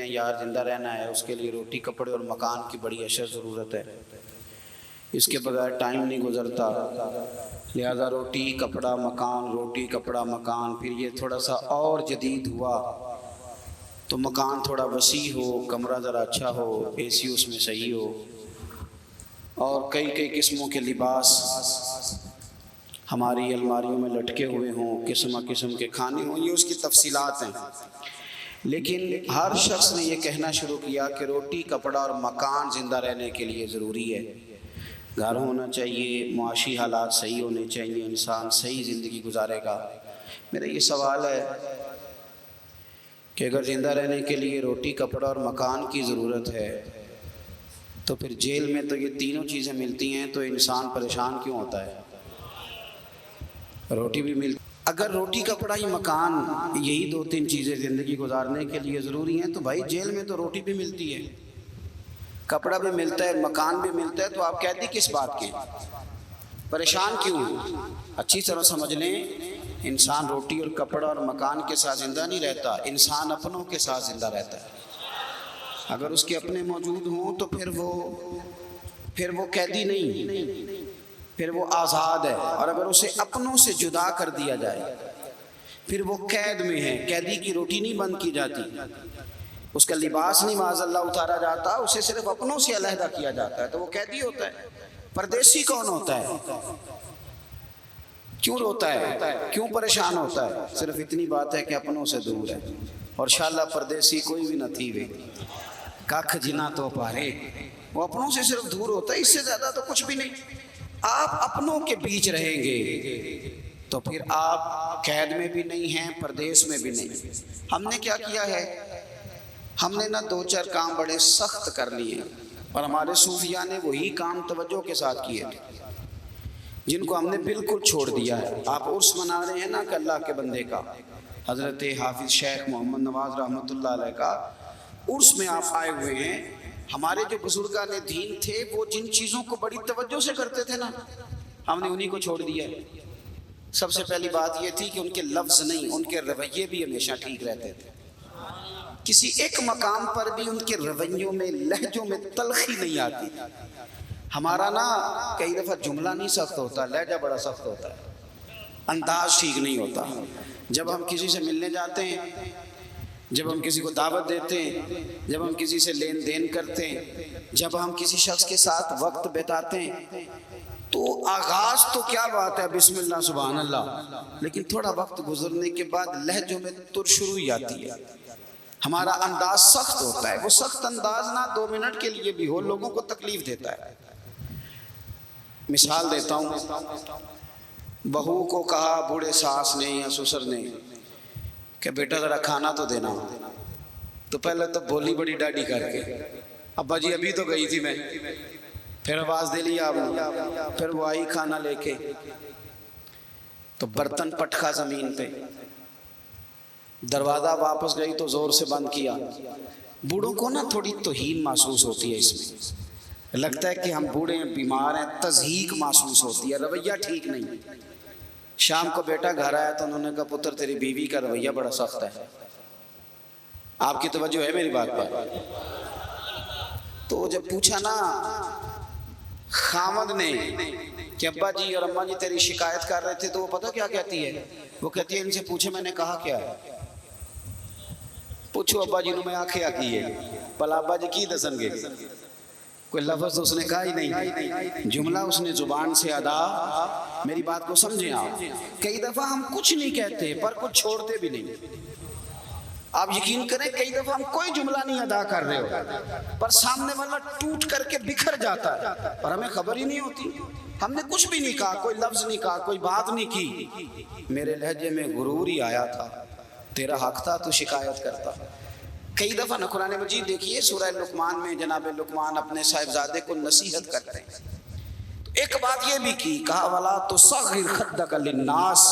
ہیں یار زندہ رہنا ہے اس کے لیے روٹی کپڑے اور مکان کی بڑی اشد ضرورت ہے، اس کے بغیر ٹائم نہیں گزرتا، لہذا روٹی کپڑا مکان، روٹی کپڑا مکان۔ پھر یہ تھوڑا سا اور جدید ہوا تو مکان تھوڑا وسیع ہو، کمرہ ذرا اچھا ہو، اے سی اس میں صحیح ہو، اور کئی قسموں کے لباس ہماری الماریوں میں لٹکے ہوئے ہوں، قسم کے کھانے ہوں، یہ اس کی تفصیلات ہیں۔ لیکن ہر شخص نے یہ کہنا شروع کیا کہ روٹی کپڑا اور مکان زندہ رہنے کے لیے ضروری ہے، گھر ہونا چاہیے، معاشی حالات صحیح ہونے چاہیے، انسان صحیح زندگی گزارے گا۔ میرا یہ سوال ہے کہ اگر زندہ رہنے کے لیے روٹی کپڑا اور مکان کی ضرورت ہے تو پھر جیل میں تو یہ تینوں چیزیں ملتی ہیں تو انسان پریشان کیوں ہوتا ہے؟ روٹی بھی ملتی، اگر روٹی کپڑا ہی مکان یہی دو تین چیزیں زندگی گزارنے کے لیے ضروری ہیں تو بھائی جیل میں تو روٹی بھی ملتی ہے، کپڑا بھی ملتا ہے، مکان بھی ملتا ہے، تو آپ قیدی کس بات کے؟ پریشان کیوں ہیں؟ اچھی طرح سمجھ لیں، انسان روٹی اور کپڑا اور مکان کے ساتھ زندہ نہیں رہتا، انسان اپنوں کے ساتھ زندہ رہتا ہے۔ اگر اس کے اپنے موجود ہوں تو پھر وہ قیدی نہیں، پھر وہ آزاد ہے، اور اگر اسے اپنوں سے جدا کر دیا جائے پھر وہ قید میں ہے۔ قیدی کی روٹی نہیں بند کی جاتی، اس کا لباس نہیں معاذ اللہ اتارا جاتا، اسے صرف اپنوں سے علیحدہ کیا جاتا ہے، تو وہ قیدی ہوتا ہے۔ پردیسی کون ہوتا ہے؟ کیوں روتا ہے؟ کیوں پریشان ہوتا ہے؟ صرف اتنی بات ہے کہ اپنوں سے دور ہے، اور شاءاللہ پردیسی کوئی بھی نہ تھی وے ککھ جنا تو پارے، وہ اپنوں سے صرف دور ہوتا ہے، اس سے زیادہ تو کچھ بھی نہیں۔ آپ اپنوں کے بیچ رہیں گے تو پھر آپ قید میں بھی نہیں ہیں، پردیس میں بھی نہیں۔ ہم نے کیا کیا ہے؟ ہم نے نہ دو چار کام بڑے سخت کر لیے، اور ہمارے صوفیاء نے وہی کام توجہ کے ساتھ کیے تھے جن کو ہم نے بالکل چھوڑ دیا ہے۔ آپ عرس منا رہے ہیں نا کہ اللہ کے بندے کا، حضرت حافظ شیخ محمد نواز رحمۃ اللہ علیہ کا عرس میں آپ آئے ہوئے ہیں۔ ہمارے جو بزرگان دین تھے وہ جن چیزوں کو بڑی توجہ سے کرتے تھے نا، ہم نے انہی کو چھوڑ دیا ہے۔ سب سے پہلی بات یہ تھی کہ ان کے لفظ نہیں، ان کے رویے بھی ہمیشہ ٹھیک رہتے تھے۔ کسی ایک مقام پر بھی ان کے رویوں میں، لہجوں میں تلخی نہیں آتی۔ ہمارا نا کئی دفعہ جملہ نہیں سخت ہوتا، لہجہ بڑا سخت ہوتا ہے، انداز ٹھیک نہیں ہوتا۔ جب ہم کسی سے ملنے جاتے ہیں، جب ہم کسی کو دعوت دیتے ہیں، جب ہم کسی سے لین دین کرتے ہیں، جب ہم کسی شخص کے ساتھ وقت بتاتے ہیں، تو آغاز تو کیا بات ہے، بسم اللہ سبحان اللہ، لیکن تھوڑا وقت گزرنے کے بعد لہجوں میں ترشروئی آتی ہے، ہمارا انداز سخت ہوتا ہے۔ وہ سخت انداز نہ 2 منٹ کے لیے بھی ہو، لوگوں کو تکلیف دیتا ہے۔ مثال دیتا ہوں، بہو کو کہا بوڑھے ساس نے یا سسر نے کہ بیٹا ذرا کھانا تو دینا، تو پہلے تو بولی بڑی ڈاڈی کر کے، ابا جی ابھی تو گئی تھی میں، پھر آواز دے لیا آپ نے، پھر وہ آئی کھانا لے کے، تو برتن پٹکا زمین پہ، دروازہ واپس گئی تو زور سے بند کیا۔ بوڑھوں کو نا تھوڑی توہین محسوس ہوتی ہے، اس میں لگتا ہے کہ ہم بوڑھے ہیں، بیمار ہیں، تضحیک محسوس ہوتی ہے، رویہ ٹھیک نہیں۔ شام کو بیٹا گھر آیا تو انہوں نے کہا پتر تیری بیوی کا رویہ بڑا سخت ہے۔ آپ کی توجہ ہے میری بات پر؟ تو جب پوچھا نا خامد نے کہ ابا جی اور اماں جی تیری شکایت کر رہے تھے، تو وہ پتہ کیا کہتی ہے؟ وہ کہتی ہے ان سے پوچھے میں نے کہا کیا ہے، پوچھو ابا جی نے میں آنکھیں کی ہے، پلا ابا جی کی دسن گے، کوئی لفظ اس نے کہا ہی نہیں، جملہ اس نے زبان سے ادا۔ میری بات کو سمجھیں آپ، کئی دفعہ ہم کچھ نہیں کہتے پر کچھ چھوڑتے بھی نہیں۔ آپ یقین کریں کئی دفعہ ہم کوئی جملہ نہیں ادا کر رہے ہو پر سامنے والا ٹوٹ کر کے بکھر جاتا ہے اور ہمیں خبر ہی نہیں ہوتی۔ ہم نے کچھ بھی نہیں کہا، کوئی لفظ نہیں کہا، کوئی بات نہیں کی، میرے لہجے میں غرور ہی آیا تھا، تیرا حق تھا تو شکایت کرتا۔ کئی دفعہ نہ قرآن مجید دیکھیے سورہ لقمان میں جناب لقمان اپنے صاحبزادے کو نصیحت کرتے ہیں، تو ایک بات یہ بھی کی، کہا وَلَا تُصَغِّرْ خَدَّكَ لِلنَّاسِ،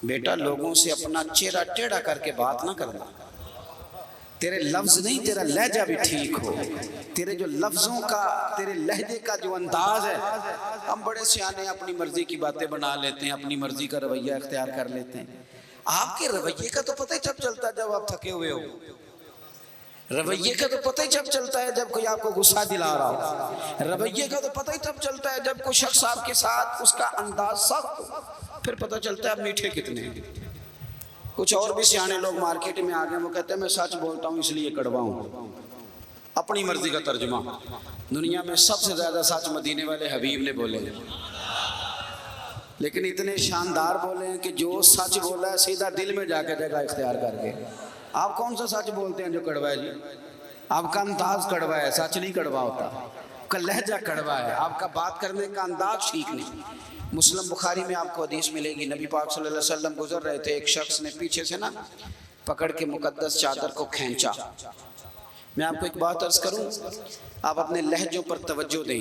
بیٹا لوگوں سے اپنا چہرہ ٹیڑھا کر کے بات نہ کرنا، تیرے لفظ نہیں تیرا لہجہ بھی ٹھیک ہو، تیرے جو لفظوں کا، تیرے لہجے کا جو انداز ہے۔ ہم بڑے سیانے اپنی مرضی کی باتیں بنا لیتے ہیں، اپنی مرضی کا رویہ اختیار کر لیتے ہیں۔ آپ کے رویے کا تو پتہ ہی تب چلتا ہے جب آپ تھکے ہوئے ہو، رویے کا تو پتہ ہی جب چلتا ہے جب کوئی آپ کو غصہ دلا رہا ہو، رویے کا تو پتہ ہی تب چلتا ہے جب کوئی شخص آپ کے ساتھ اس کا انداز سخت ہو، پھر پتہ چلتا ہے آپ میٹھے کتنے ہیں۔ کچھ اور بھی سیانے لوگ مارکیٹ میں آ گئے، وہ کہتے ہیں میں سچ بولتا ہوں اس لیے کڑوا ہوں، اپنی مرضی کا ترجمہ۔ دنیا میں سب سے زیادہ سچ مدینے والے حبیب نے بولے ہیں، لیکن اتنے شاندار بولے ہیں کہ جو سچ بولا ہے سیدھا دل میں جا کے جگہ اختیار کر کے۔ آپ کون سا سچ بولتے ہیں جو کڑوا ہے جی؟ آپ کا انداز کڑوا ہے، سچ نہیں کڑوا ہوتا، آپ کا لہجہ کڑوا ہے، آپ کا بات کرنے کا انداز ٹھیک نہیں۔ مسلم بخاری میں آپ کو حدیث ملے گی، نبی پاک صلی اللہ علیہ وسلم گزر رہے تھے، ایک شخص نے پیچھے سے نا پکڑ کے مقدس چادر کو کھینچا۔ میں آپ کو ایک بات عرض کروں، آپ اپنے لہجوں پر توجہ دیں،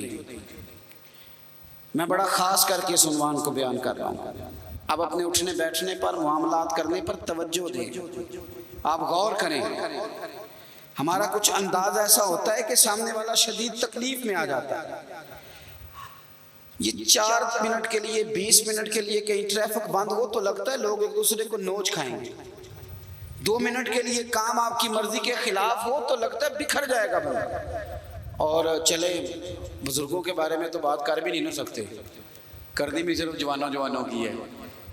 میں بڑا خاص کر کے اس عنوان کو بیان کر رہا ہوں۔ آپ اپنے اٹھنے بیٹھنے پر، معاملات کرنے پر توجہ دیں، آپ غور کریں۔ ہمارا کچھ انداز ایسا ہوتا ہے کہ سامنے والا شدید تکلیف میں آ جاتا ہے، یہ 4 منٹ کے لیے 20 منٹ کے لیے کہیں ٹریفک بند ہو تو لگتا ہے لوگ ایک دوسرے کو نوچ کھائیں گے، 2 منٹ کے لیے کام آپ کی مرضی کے خلاف ہو تو لگتا ہے بکھر جائے گا بندہ۔ اور چلے بزرگوں کے بارے میں تو بات کر بھی نہیں نہ سکتے، کرنی بھی صرف جوانوں کی ہے،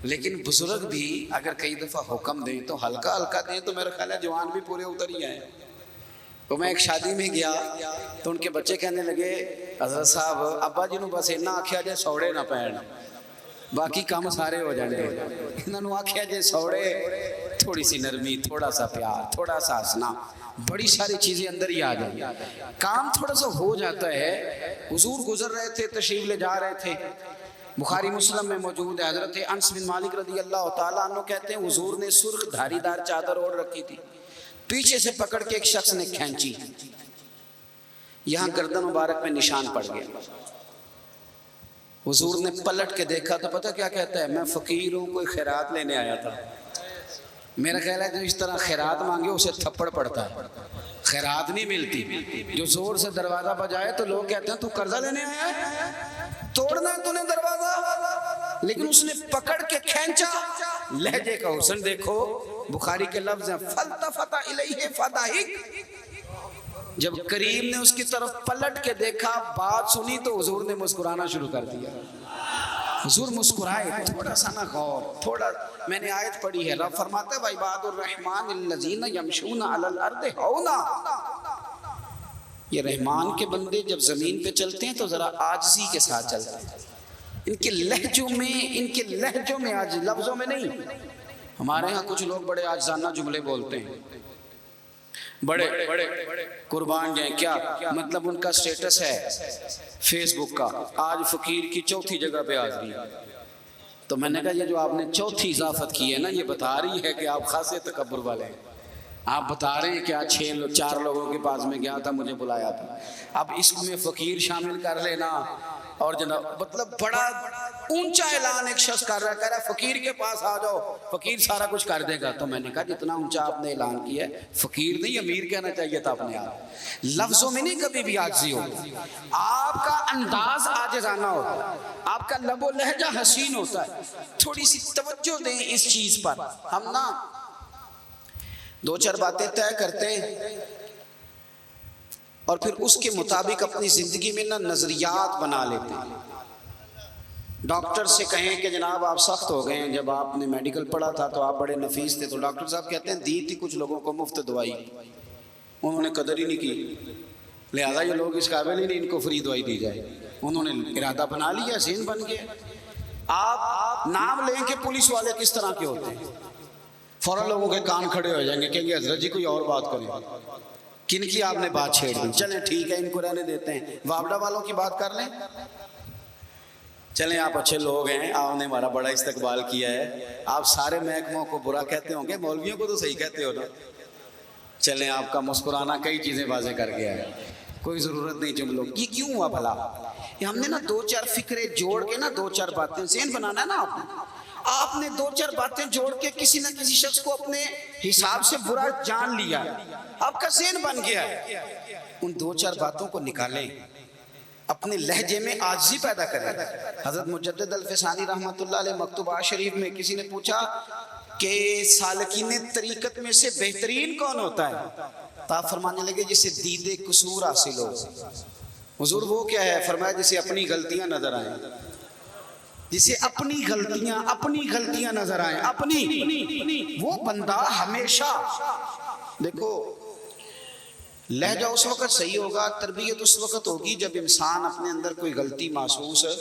لیکن بزرگ بھی اگر کئی دفعہ حکم دیں تو ہلکا ہلکا دیں تو میرا خیال ہے جوان بھی پورے اتر ہی آئے۔ تو میں ایک شادی میں گیا تو ان کے بچے کہنے لگے حضرت صاحب ابا جی نو بس اینا آکھیا جے سوڑے نہ پین، باقی کام سارے ہو جانے، انہوں نے آکھیا جے سوڑے، تھوڑی سی نرمی، تھوڑا سا پیار، تھوڑا سا ہنسنا، بڑی ساری چیزیں اندر ہی آ جائیں، کام تھوڑا سا ہو جاتا ہے۔ حضور گزر رہے تھے، تشریف لے جا رہے تھے، بخاری مسلم میں موجود ہے، حضرت انس بن مالک رضی اللہ تعالیٰ عنہ کہتے ہیں حضور نے سرخ دھاری دار چادر اوڑھ رکھی تھی، پیچھے سے پکڑ کے ایک شخص نے کھینچی، یہاں گردن مبارک میں نشان پڑ گیا۔ حضور نے پلٹ کے دیکھا تو پتہ کیا کہتا ہے، میں فقیر ہوں، کوئی خیرات لینے آیا تھا۔ میرا خیال ہے جو اس طرح خیرات مانگے اسے تھپڑ پڑتا ہے، خیرات نہیں ملتی۔ جو زور سے دروازہ بجائے تو لوگ کہتے ہیں تو قرضہ لینے آیا ہے، توڑنا ہے تو نے دروازہ، لیکن اس نے پکڑ کے کھینچا۔ لہجے کا حسن دیکھو، بخاری کے لفظ ہیں فَالْتَفَتَ إِلَيْهِ فَضَحِكَ، جب کریم نے اس کی طرف پلٹ کے دیکھا، بات سنی تو حضور نے مسکرانا شروع کر دیا۔ حضور مسکرائے، تھوڑا سا نہ غور، تھوڑا، میں نے آیت پڑھی ہے، رب فرماتا ہے وَعِبَادُ الرَّحْمَنِ الَّذِينَ يَمْشُونَ عَلَى الْأَرْضِ هَوْنًا، یہ رحمان کے بندے جب زمین پہ چلتے ہیں تو ذرا عاجزی کے ساتھ چلتے ہیں، ان کے لہجوں میں آج لفظوں میں نہیں۔ ہمارے ہاں کچھ لوگ بڑے عاجزانہ جملے بولتے ہیں، بڑے قربان جائیں، کیا مطلب ان کا سٹیٹس ہے فیس بک کا، آج فقیر کی 4تھی جگہ پہ حاضری، تو میں نے کہا یہ جو آپ نے 4تھی اضافت کی ہے نا، یہ بتا رہی ہے کہ آپ خاصے تکبر والے ہیں۔ آپ بتا رہے ہیں کہ آج 4 لوگوں کے پاس میں گیا تھا، مجھے بلایا تھا، اب اس میں فقیر شامل کر لینا، اور جناب مطلب بڑا اونچا اعلان ایک شخص کر رہا ہے، کہہ رہا ہے فقیر کے پاس آ جاؤ، فقیر سارا کچھ کر دے گا۔ تو میں نے کہا جتنا اونچا آپ نے اعلان کیا ہے، فقیر نہیں امیر کہنا چاہیے تھا اپنے آپ، لفظوں میں نہیں کبھی بھی عاجزی ہوتی، آپ کا انداز عاجزانہ ہوتا ہے، آپ کا لب و لہجہ حسین ہوتا ہے۔ تھوڑی سی توجہ دیں اس چیز پر، ہم نا 2-4 باتیں طے کرتے ہیں اور پھر اس کے مطابق اپنی زندگی میں نا نظریات بنا لیتے ہیں۔ ڈاکٹر سے کہیں کہ جناب آپ سخت ہو گئے ہیں، جب آپ نے میڈیکل پڑھا تھا تو آپ بڑے نفیس تھے، تو ڈاکٹر صاحب کہتے ہیں دی تھی کچھ لوگوں کو مفت دوائی، انہوں نے قدر ہی نہیں کی، لہذا یہ لوگ اس قابل ہی نہیں ان کو فری دوائی دی جائے، انہوں نے ارادہ بنا لیا، ذہن بن گیا۔ آپ نام لیں کہ پولیس والے کس طرح کے ہوتے ہیں، فوراً لوگوں کے کان کھڑے ہو جائیں گے، کہیں گے حضرت جی کوئی اور بات کریں، کن کی آپ نے بات چھیڑ دی، چلیں ٹھیک ہے ان کو رہنے دیتے ہیں، وابڈا والوں کی بات کر لیں، چلیں آپ اچھے لوگ ہیں، آپ نے ہمارا بڑا استقبال کیا ہے، آپ سارے محکموں کو برا کہتے ہوں گے، مولویوں کو تو صحیح کہتے ہو نا، چلیں آپ کا مسکرانا کئی چیزیں واضح کر گیا ہے، کوئی ضرورت نہیں جملوں کی۔ یہ کیوں ہوا بھلا؟ یہ ہم نے نا 2-4 فکرے جوڑ کے نا 2-4 باتیں ذہن بنانا ہے نا، آپ نے 2-4 باتیں جوڑ کے کسی نہ کسی شخص کو اپنے حساب سے برا جان لیا، آپ کا ذہن بن گیا ہے، ان 2-4 باتوں کو نکالیں، اپنے لہجے میں عاجزی پیدا کریں۔ حضرت مجدد الفسانی رحمۃ اللہ علیہ مکتوبات شریف میں کسی نے پوچھا کہ سالکین طریقت میں سے بہترین کون ہوتا ہے؟ تو آپ فرمانے لگے جسے دید قصور حاصل ہو. حضور وہ کیا ہے؟ فرمایا جسے اپنی غلطیاں نظر آئیں. جسے اپنی غلطیاں نظر آئیں. اپنی وہ بندہ ہمیشہ دیکھو لہجہ اس وقت صحیح ہوگا، تربیت اس وقت ہوگی جب انسان اپنے اندر کوئی غلطی محسوس ہے.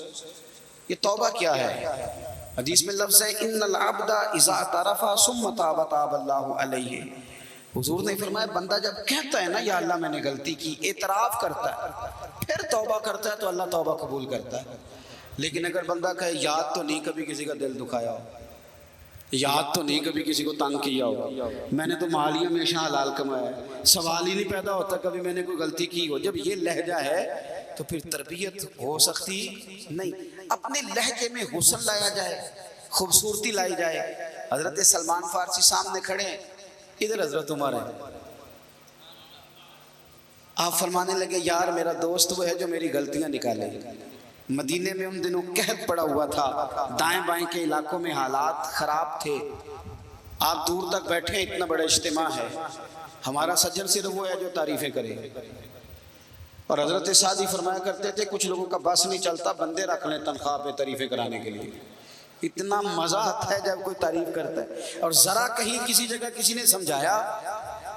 یہ توبہ کیا ہے؟ حدیث میں لفظ ہے ان العبد اذا اعترف ثم تاب تاب اللہ علیہ. حضور نے فرمایا بندہ جب کہتا ہے نا یا اللہ میں نے غلطی کی، اعتراف کرتا ہے، پھر توبہ کرتا ہے تو اللہ توبہ قبول کرتا ہے. لیکن اگر بندہ کہے یاد تو نہیں کبھی کسی کا دل دکھایا ہو، یاد تو نہیں کبھی کسی کو تنگ کیا ہو، میں نے تو مال ہی ہمیشہ حلال کمایا ہے، سوال ہی نہیں پیدا ہوتا کبھی میں نے کوئی غلطی کی ہو، جب یہ لہجہ ہے تو پھر تربیت ہو سکتی نہیں. اپنے لہجے میں حسن لایا جائے، خوبصورتی لائی جائے. حضرت سلمان فارسی سامنے کھڑے ہیں، ادھر حضرت عمر ہے. آپ فرمانے لگے یار میرا دوست وہ ہے جو میری غلطیاں نکالے. مدینے میں ان دنوں قحط پڑا ہوا تھا، دائیں بائیں کے علاقوں میں حالات خراب تھے. آپ دور تک بیٹھے، اتنا بڑا اجتماع ہے، ہمارا سجن صرف وہ ہے جو تعریفیں کرے. اور حضرت سعدی فرمایا کرتے تھے کچھ لوگوں کا بس نہیں چلتا، بندے رکھ لیں تنخواہ پہ تعریفیں کرانے کے لیے. اتنا مزہ آتا ہے جب کوئی تعریف کرتا ہے. اور ذرا کہیں کسی جگہ کسی نے سمجھایا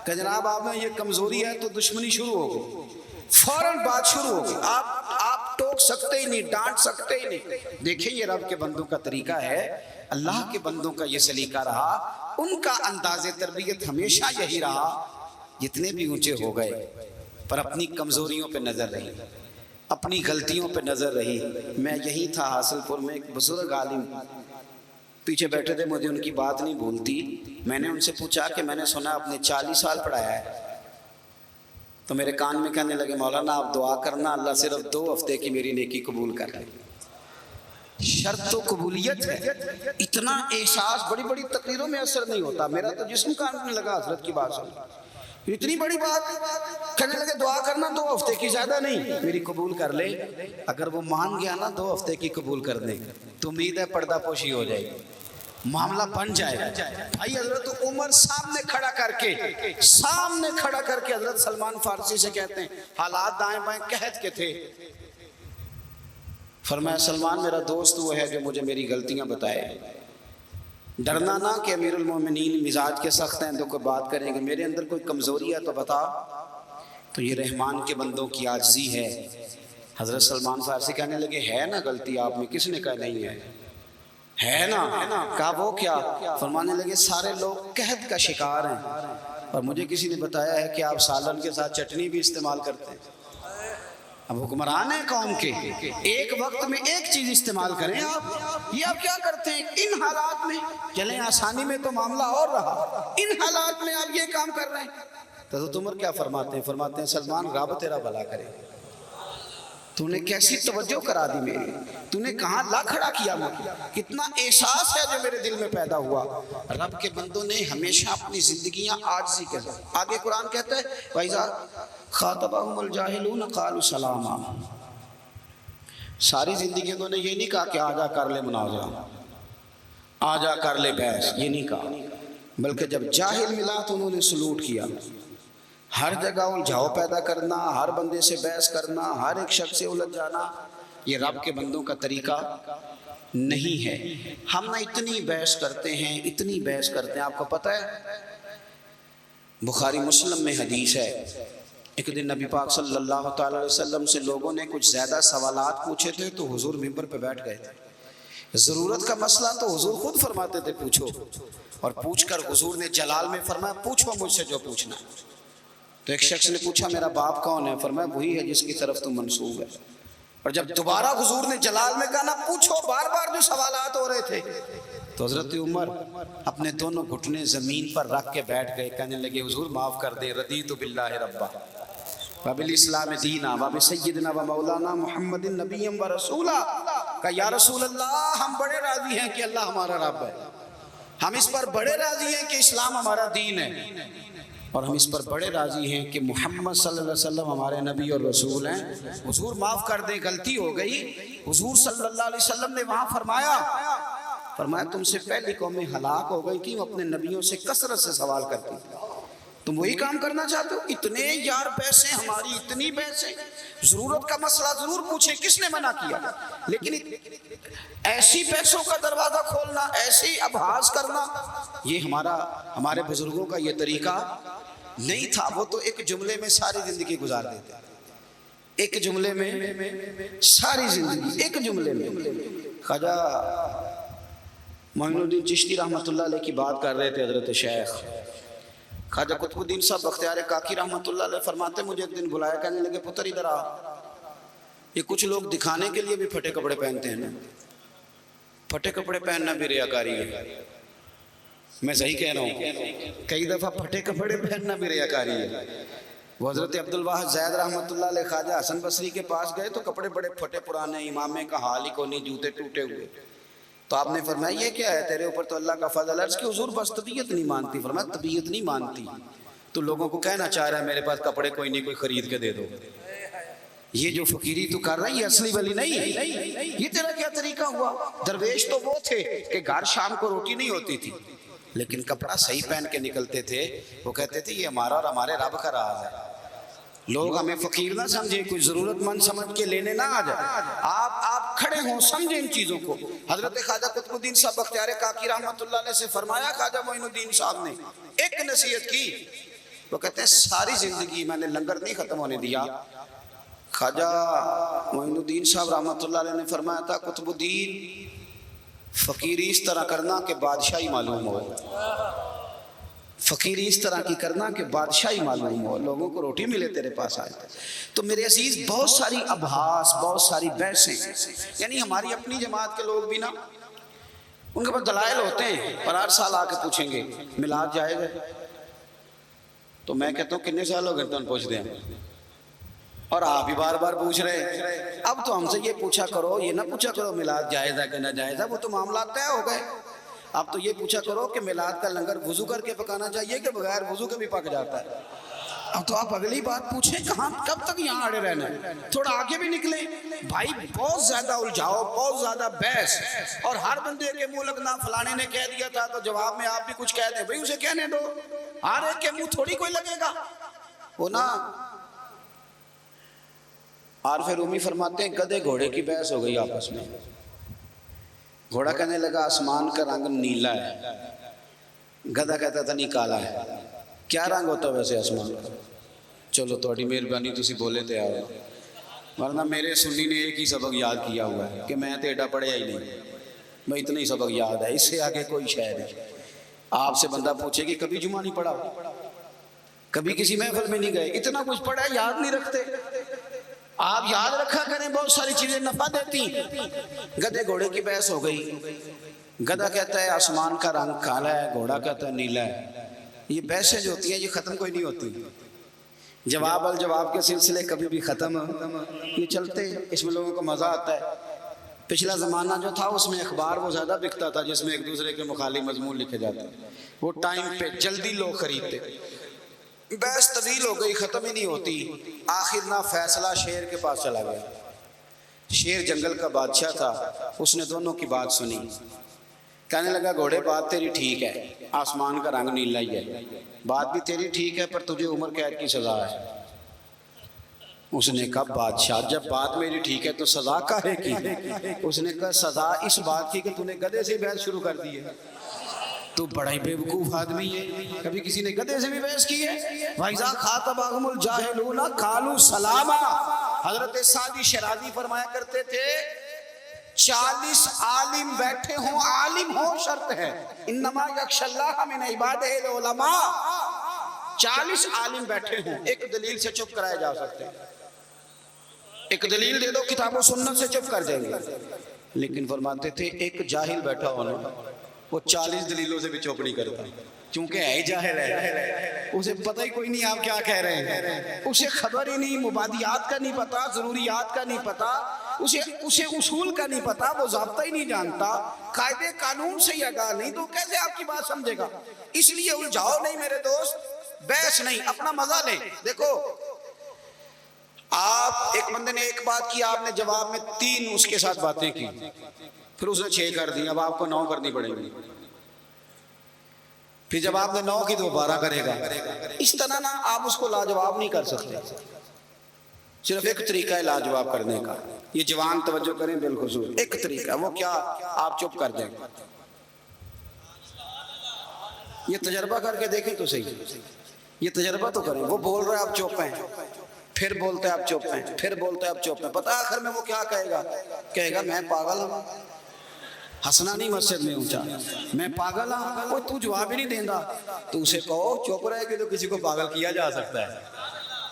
کہ جناب آپ میں یہ کمزوری ہے تو دشمنی شروع ہو گئی، فوراً بات شروع ہو گئی. آپ ٹوک سکتے ہی نہیں، ڈانٹ سکتے ہی نہیں. دیکھیں یہ رب کے بندوں کا طریقہ ہے، اللہ کے بندوں کا یہ سلیقہ رہا. ان کا انداز تربیت ہمیشہ یہی رہا، جتنے بھی اونچے ہو گئے پر اپنی کمزوریوں پہ نظر رہی، اپنی غلطیوں پہ نظر رہی. میں یہی تھا حاصل پور میں، ایک بزرگ عالم پیچھے بیٹھے تھے، مجھے ان کی بات نہیں بھولتی. میں نے ان سے پوچھا کہ میں نے سنا آپ نے 40 سال پڑھایا ہے. تو میرے کان میں کہنے لگے مولانا آپ دعا کرنا اللہ صرف 2 ہفتے کی میری نیکی قبول کر لے. شرط تو قبولیت ہے. اتنا احساس بڑی بڑی تقریروں میں اثر نہیں ہوتا. میرا تو جسم کانپنے لگا حضرت کی بات سن. اتنی بڑی بات کہنے لگے دعا کرنا 2 ہفتے کی، زیادہ نہیں، میری قبول کر لے. اگر وہ مان گیا نا 2 ہفتے کی قبول کر دے تو امید ہے پردہ پوشی ہو جائے گی، معاملہ بن جائے گا. بھائی حضرت عمر سامنے کھڑا کر کے حضرت سلمان فارسی سے کہتے ہیں حالات دائیں بائیں قحط کے تھے. فرمایا سلمان میرا دوست وہ ہے جو مجھے میری غلطیاں بتائے. ڈرنا نہ کہ امیر المومنین مزاج کے سخت ہیں تو کوئی بات کریں گے، میرے اندر کوئی کمزوری ہے تو بتا. تو یہ رحمان کے بندوں کی عاجزی ہے. حضرت سلمان فارسی کہنے لگے ہے نا غلطی آپ میں؟ کس نے کہا نہیں ہے نا. کہا وہ کیا؟ فرمانے لگے سارے لوگ قحط کا شکار ہیں اور مجھے کسی نے بتایا ہے کہ آپ سالن کے ساتھ چٹنی بھی استعمال کرتے ہیں. اب حکمران ہیں قوم کے، ایک وقت میں ایک چیز استعمال کریں آپ. یہ آپ کیا کرتے ہیں ان حالات میں؟ چلیں آسانی میں تو معاملہ اور رہا، ان حالات میں آپ یہ کام کر رہے ہیں. حضرت عمر کیا فرماتے ہیں؟ فرماتے ہیں سلمان رب تیرا بھلا کرے، تو نے کیسی توجہ کرا دی میری، تو نے کہاں لا کھڑا کیا مجھے، کتنا احساس ہے جو میرے دل میں پیدا ہوا. رب کے بندوں نے ہمیشہ اپنی زندگیاں عاجزی کے ساتھ. آگے قرآن کہتا ہے وَإِذَا خَاطَبَهُمُ الْجَاهِلُونَ قَالُوا سَلَامًا. ساری زندگی انہوں نے یہ نہیں کہا کہ آجا کر لے مناظرہ، آجا کر لے بحث، یہ نہیں کہا، بلکہ جب جاہل ملا تو انہوں نے سلوٹ کیا. ہر جگہ الجھاؤ پیدا کرنا، ہر بندے سے بحث کرنا، ہر ایک شخص سے الجھ جانا، یہ رب کے بندوں کا طریقہ نہیں ہے. ہم نہ اتنی بحث کرتے ہیں، اتنی بحث کرتے ہیں. آپ کو پتہ ہے بخاری مسلم میں حدیث ہے، ایک دن نبی پاک صلی اللہ تعالی علیہ وسلم سے لوگوں نے کچھ زیادہ سوالات پوچھے تھے تو حضور ممبر پہ بیٹھ گئے تھے. ضرورت کا مسئلہ تو حضور خود فرماتے تھے پوچھو، اور پوچھ کر حضور نے جلال میں فرمایا پوچھو مجھ سے جو پوچھنا ہے. تو ایک شخص نے پوچھا میرا باپ کون ہے؟ فرمایا وہی ہے جس کی طرف تم منسوب ہے. اور جب دوبارہ حضور نے جلال میں کہا نا پوچھو، بار بار جو سوالات ہو رہے تھے، تو حضرت عمر اپنے دونوں گھٹنے زمین پر رکھ کے بیٹھ گئے. کہنے لگے حضور معاف کر دے، رضیت باللہ ربا وبالاسلام دینا وبسیدنا ومولانا محمد نبی و رسولا. کہا یا رسول اللہ ہم بڑے راضی ہیں کہ اللہ ہمارا رب ہے، ہم اس پر بڑے راضی ہیں کہ اسلام ہمارا دین ہے، اور ہم اس پر بڑے راضی ہیں کہ محمد صلی اللہ علیہ وسلم ہمارے نبی اور رسول ہیں. حضور معاف کر دے، غلطی ہو گئی. حضور صلی اللہ علیہ وسلم نے وہاں فرمایا تم سے پہلی قومیں ہلاک ہو گئی کہ وہ اپنے نبیوں سے کثرت سے سوال کرتی تھی. تم وہی کام کرنا چاہتے ہو؟ اتنے یار پیسے ہماری اتنی پیسے، ضرورت کا مسئلہ ضرور پوچھیں کس نے منع کیا، لیکن ایسی پیسوں کا دروازہ کھولنا، ایسی ابحاث کرنا، یہ ہمارے بزرگوں کا یہ طریقہ نہیں تھا۔ وہ تو ایک جملے میں ساری زندگی گزار دیتے، ایک جملے میں ساری زندگی، ایک جملے میں۔ خواجہ معین الدین چشتی رحمۃ اللہ علیہ کی بات کر رہے تھے حضرت شیخ خواجہ قطب الدین صاحب بختیار کاکی رحمۃ اللہ علیہ، فرماتے مجھے ایک دن بلایا، کہنے لگے پتر ادھر آ، یہ کچھ لوگ دکھانے کے لیے بھی پھٹے کپڑے پہنتے ہیں نا، پھٹے کپڑے پہننا بھی ریاکاری ہے۔ میں صحیح کہہ رہا ہوں، کئی دفعہ پھٹے کپڑے پہننا بھی ریاکاری ہے۔ وہ حضرت عبدالواحد زید رحمۃ اللہ علیہ خواجہ حسن بصری کے پاس گئے تو کپڑے بڑے پھٹے پرانے، امامے کا حال ہی کو نہیں، جوتے ٹوٹے ہوئے۔ تو آپ نے فرمایا یہ کیا ہے تیرے اوپر تو اللہ کا فضل ہے؟ عرض کہ حضور بس طبیعت نہیں مانتی۔ فرمایا طبیعت نہیں مانتی تو لوگوں کو کہنا چاہ رہا ہے میرے پاس کپڑے کوئی نہیں، کوئی خرید کے دے دو۔ یہ جو فقیری تو کر رہا ہے یہ اصلی ولی نہیں ہے۔ یہ تیرا کیا طریقہ ہوا؟ درویش تو وہ تھے کہ گھر شام کو روٹی نہیں ہوتی تھی لیکن کپڑا صحیح پہن کے نکلتے تھے۔ وہ کہتے تھے یہ ہمارا اور ہمارے رب کا راز ہے، لوگ ہمیں فقیر نہ سمجھیں، کوئی ضرورت مند سمجھ کے لینے نہ آ جائے، آپ کھڑے ہوں، سمجھیں ان چیزوں کو۔ حضرت خواجہ قطب الدین صاحب بختیار کاکی رحمۃ اللہ علیہ سے فرمایا، خواجہ معین الدین صاحب نے ایک نصیحت کی، وہ کہتے ہیں ساری زندگی میں نے لنگر نہیں ختم ہونے دیا۔ خواجہ معین الدین صاحب رحمۃ اللہ علیہ نے فرمایا تھا قطب الدین فقیری اس طرح کرنا کہ بادشاہی معلوم ہو، فقیری اس طرح کی کرنا کہ بادشاہی معلوم ہو، لوگوں کو روٹی ملے تیرے پاس آئے۔ تو میرے عزیز بہت ساری ابحاث، بہت ساری بحثیں، یعنی ہماری اپنی جماعت کے لوگ بھی نا ان کے پاس دلائل ہوتے ہیں، پر ہر سال آ کے پوچھیں گے میلاد جائز ہے؟ تو میں کہتا ہوں کتنے سال ہو گئے تو پوچھ دیں، اور آپ ہی بار بار پوچھ رہے۔ اب تو ہم سے یہ پوچھا کرو، یہ نہ پوچھا کرو میلاد جائز ہے کہ نہ جائز ہے، وہ تو معاملات طے ہو گئے۔ اب تو یہ پوچھا کرو کہ میلاد کا لنگر وضو کر کے پکانا چاہیے کہ بغیر وضو کے بھی پک جاتا ہے۔ اب تو آپ اگلی بات پوچھیں، کہاں کب تک یہاں اڑے رہنا ہے؟ تھوڑا آگے بھی نکلیں بھائی، بہت زیادہ الجھاؤ، بہت زیادہ بحث، اور ہر بندے کے منہ لگنا فلانے نے کہہ دیا تھا تو جواب میں آپ بھی کچھ کہہ دیں، بھائی اسے کہنے دو، ہر ایک کے منہ تھوڑی کوئی لگے گا وہ نا۔ عارف رومی فرماتے ہیں گدھے گھوڑے کی بحث ہو گئی آپس میں۔ گھوڑا کہنے لگا آسمان کا رنگ نیلا ہے، گدھا کہتا تھا نہیں کالا ہے۔ کیا رنگ ہوتا ہے ویسے آسمان کا؟ چلو تھوڑی مہربانی تسی بولے تھے آؤ، ورنہ میرے سنی نے ایک ہی سبق یاد کیا ہوا ہے کہ میں تیڈا پڑھیا ہی نہیں، میں اتنا ہی سبق یاد ہے، اس سے آگے کوئی شے نہیں۔ آپ سے بندہ پوچھے کہ کبھی جمعہ نہیں پڑھا، کبھی کسی محفل میں نہیں گئے، اتنا کچھ پڑھا ہے یاد نہیں رکھتے۔ آپ یاد رکھا کریں، بہت ساری چیزیں نفع دیتی۔ گدھے گھوڑے کی بحث ہو گئی، گدھا کہتا ہے آسمان کا رنگ کالا ہے، گھوڑا کہتا ہے نیلا ہے۔ یہ بحثیں جو ہوتی ہیں یہ ختم کوئی نہیں ہوتی، جواب الجواب کے سلسلے کبھی بھی ختم یہ چلتے، اس میں لوگوں کو مزہ آتا ہے۔ پچھلا زمانہ جو تھا اس میں اخبار وہ زیادہ بکتا تھا جس میں ایک دوسرے کے مخالف مضمون لکھے جاتے، وہ ٹائم پہ جلدی لوگ خریدتے۔ بحث طویل ہو گئی، ختم ہی نہیں ہوتی، آخر نہ فیصلہ شیر کے پاس چلا گیا۔ شیر جنگل کا بادشاہ تھا، اس نے دونوں کی بات سنی، کہنے لگا گھوڑے بات تیری ٹھیک ہے، آسمان کا رنگ نیلا ہی ہے، بات بھی تیری ٹھیک ہے پر تجھے عمر قید کی سزا ہے۔ اس نے کہا بادشاہ جب بات میری ٹھیک ہے تو سزا کاہے کی؟ اس نے کہا سزا اس بات کی کہ تو نے گدھے سے بحث شروع کر دی ہے، تو بڑا ہی بے وقوف آدمی ہے، کبھی کسی نے گدھے سے بھی بحث کی ہے؟ وَإِذَا خَاطَبَهُمُ الْجَاهِلُونَ قَالُوا سَلَامًا۔ حضرت سعدی شرازی فرمایا کرتے تھے 40 عالم بیٹھے ہوں، عالم ہوں شرط ہے، انما یخشی اللہ من عبادہ العلماء۔ 40 عالم بیٹھے ہوں، ایک دلیل سے چپ کرائے جا سکتے ہیں، ایک دلیل دے دو کتاب و سنت سے چپ کر جائیں گے، لیکن فرماتے تھے ایک جاہل بیٹھا ہونا وہ 40 دلیلوں سے بھی چپ نہیں کرتا، چونکہ ہے ہی جاہل ہے، اسے پتہ ہی کوئی نہیں آپ کیا کہہ رہے ہیں، اسے خبر ہی نہیں، مبادیات کا نہیں پتا، ضروریات کا نہیں پتا، اسے اصول کا نہیں پتا، وہ ضابطہ ہی نہیں جانتا، قاعدے قانون سے ہی آگاہ نہیں، تو کیسے آپ کی بات سمجھے گا؟ اس لیے الجھاؤ نہیں میرے دوست، بحث نہیں، اپنا مزہ لیں۔ دیکھو آپ ایک بندے نے ایک بات کی، آپ نے جواب میں 3 اس کے ساتھ باتیں کی، پھر اس نے 6 کر دی، اب آپ کو 9 کرنی پڑیں گی، پھر جب آپ نے 9 کی تو 12 کرے گا. اس طرح نا آپ اس کو لاجواب نہیں کر سکتے. صرف ایک طریقہ ہے لاجواب کرنے کا. یہ جوان توجہ کریں بالخصوص. ایک طریقہ وہ کیا؟ آپ چپ کر دیں. یہ تجربہ کر کے دیکھیں تو صحیح. یہ تجربہ تو کریں. وہ بول رہے آپ چپ ہیں, پھر بولتے آپ چپ ہیں, پھر بولتے آپ چپ ہیں. پتہ آخر میں وہ کیا کہے گا؟ کہے گا میں پاگل ہوں. ہنسنا نہیں مسجد میں اونچا, میں پاگل ہوں. وہ تو جواب ہی نہیں دیندا. تو اسے کہو چپ رہے کہ تو کسی کو پاگل کیا جا سکتا ہے,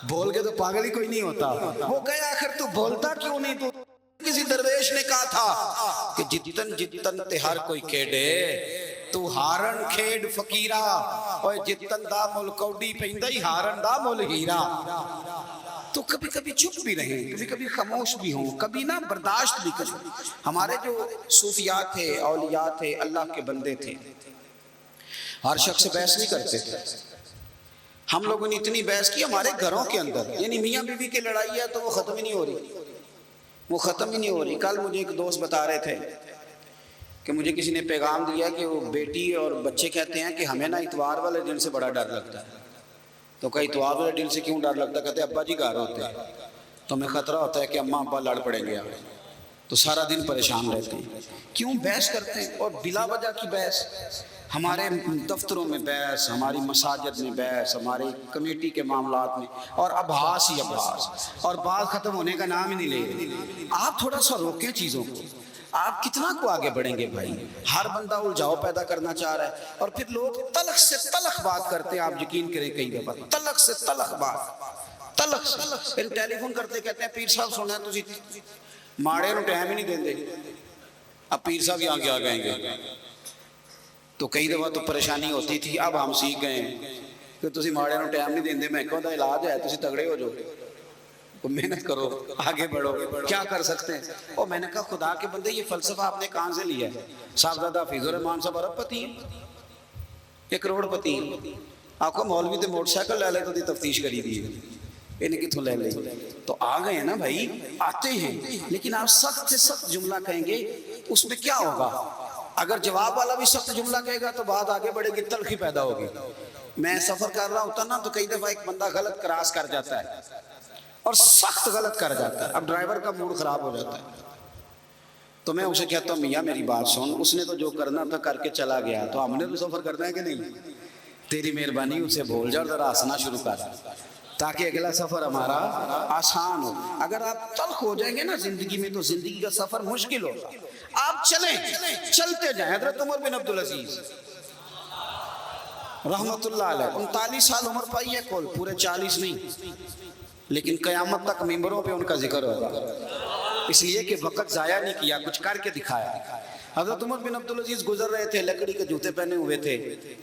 بول کے تو پاگل ہی کوئی نہیں ہوتا. وہ کہے آخر تو بولتا کیوں نہیں؟ تو کسی درویش نے کہا تھا کہ جتن جتن تے ہر کوئی کھیڈے تو ہارن کھیڈ فقیرا, اور جتن دا مل کوڈی پیندا ہی ہارن دا مل ہیرا. تو کبھی کبھی چپ بھی رہیں, کبھی کبھی خاموش بھی ہوں, کبھی نہ برداشت بھی کریں. ہمارے جو صوفیاء تھے, اولیاء تھے, اللہ کے بندے تھے, ہر شخص سے بحث نہیں کرتے تھے. ہم لوگوں نے اتنی بحث کی ہمارے گھروں کے اندر, یعنی میاں بیوی کی لڑائی ہے تو وہ ختم ہی نہیں ہو رہی, وہ ختم ہی نہیں ہو رہی. کل مجھے ایک دوست بتا رہے تھے کہ مجھے کسی نے پیغام دیا کہ وہ بیٹی اور بچے کہتے ہیں کہ ہمیں نا اتوار والے دن سے بڑا ڈر لگتا ہے. تو کئی اتوار والے دن سے کیوں ڈر لگتا ہے؟ کہتے ہیں ابا جی گھر ہوتے ہیں تو ہمیں خطرہ ہوتا ہے کہ اماں ابا لڑ پڑیں گے, تو سارا دن پریشان رہتے ہیں. کیوں بحث کرتے ہیں؟ اور بلا وجہ کی بحث. ہمارے دفتروں میں بحث, ہماری مساجد میں بحث, ہماری کمیٹی کے معاملات میں, اور ابحاث ہی ابحاث, اور بات ختم ہونے کا نام ہی نہیں لے رہے. آپ تھوڑا سا روکیں چیزوں کو. آپ کتنا کو آگے بڑھیں گے بھائی؟ ہر بندہ الجھاؤ پیدا کرنا چاہ رہا ہے, اور پھر لوگ تلخ سے تلخ بات کرتے ہیں. آپ یقین کریں کئی دفعہ تلخ سے تلخ بات, تلخ سے. پھر ٹیلی فون کرتے کہتے ہیں پیر صاحب سننا ہے تسی ماڑے نو ٹائم ہی نہیں دیندے. اب پیر صاحب یہاں کیا کہیں گے؟ تو کئی دفعہ تو پریشانی ہوتی تھی. اب ہم سیکھ گئے ہیں کہ تسی ماڑے نو ٹائم نہیں دیندے. میں کہوں دا علاج ہے, تسی تگڑے ہو جاؤ, محنت کرو, آگے بڑھو. کیا کر سکتے ہیں؟ اور میں نے کہا خدا کے بندے یہ فلسفہ آپ نے کہاں سے لیا ہے؟ صاحبزادہ حفیظ الرحمان صاحب ارب پتی ہیں, 1 کروڑ پتی ہیں. آپ کو مولوی تے موٹر سائیکل لے لے تو دی تفتیش کری دی ہے, انہیں کتوں لے لے. تو آ گئے ہیں نا بھائی, آتے ہیں. لیکن آپ سخت سے سخت جملہ کہیں گے, اس میں کیا ہوگا؟ اگر جواب والا بھی سخت جملہ کہے گا تو بات آگے بڑھے گی, تلخی پیدا ہوگی. میں سفر کر رہا ہوتا نا تو کئی دفعہ ایک بندہ غلط کراس کر جاتا ہے, اور سخت غلط کر جاتا ہے. اب ڈرائیور کا موڈ خراب ہو جاتا ہے, تو میں اسے کہتا ہوں میاں میری بات سن, اس نے تو جو کرنا تھا کر کے چلا گیا, تو ہم نے تو سفر کرنا ہے کہ نہیں؟ تیری مہربانی اسے بھول جا اور ذرا ہنسنا شروع کر, تاکہ اگلا سفر ہمارا آسان ہو. اگر آپ تلخ ہو جائیں گے نا زندگی میں تو زندگی کا سفر مشکل ہوگا. آپ چلیں, چلتے جائیں. حضرت عمر بن عبدالعزیز رحمت اللہ علیہ 39 سال عمر پائی ہے, کل پورے 40 نہیں, لیکن قیامت تک ممبروں پہ ان کا ذکر ہوگا, اس لیے کہ وقت ضائع نہیں کیا, کچھ کر کے دکھایا. حضرت عمر بن عبدالعزیز گزر رہے تھے, لکڑی کے جوتے پہنے ہوئے تھے.